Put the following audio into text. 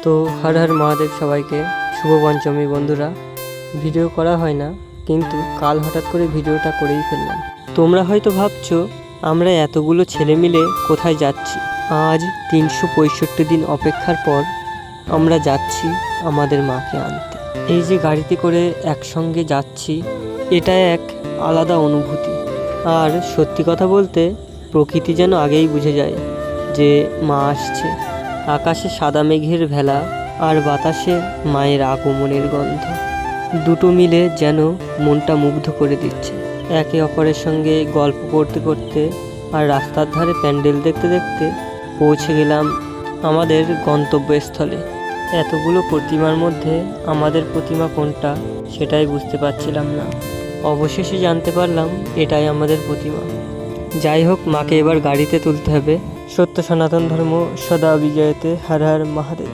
তো হর হর মহাদেব সবাইকে। শুভ পঞ্চমী বন্ধুরা। ভিডিও করা হয় না, কিন্তু কাল হঠাৎ করে ভিডিওটা করেই ফেললাম। তোমরা হয়তো ভাবছো আমরা এতগুলো ছেলে মিলে কোথায় যাচ্ছি। আজ 365 দিন অপেক্ষার পর আমরা যাচ্ছি আমাদের মাকে আনতে। এই যে গাড়িতে করে একসঙ্গে যাচ্ছি, এটা এক আলাদা অনুভূতি। আর সত্যি কথা বলতে প্রকৃতি যেন আগেই বুঝে যায় যে মা আসছে। আকাশে সাদা মেঘের ভেলা আর বাতাসে মায়ের আগমনের গন্ধ, দুটো মিলে যেন মনটা মুগ্ধ করে দিচ্ছে। একে অপরের সঙ্গে গল্প করতে করতে আর রাস্তার ধারে প্যান্ডেল দেখতে দেখতে পৌঁছে গেলাম আমাদের গন্তব্যস্থলে। এতগুলো প্রতিমার মধ্যে আমাদের প্রতিমা কোনটা সেটাই বুঝতে পারছিলাম না। অবশেষে জানতে পারলাম এটাই আমাদের প্রতিমা। যাই হোক, মাকে এবার গাড়িতে তুলতে হবে। সত্য সনাতন ধর্ম সদা বিজয়তে। হর হর মহাদেব।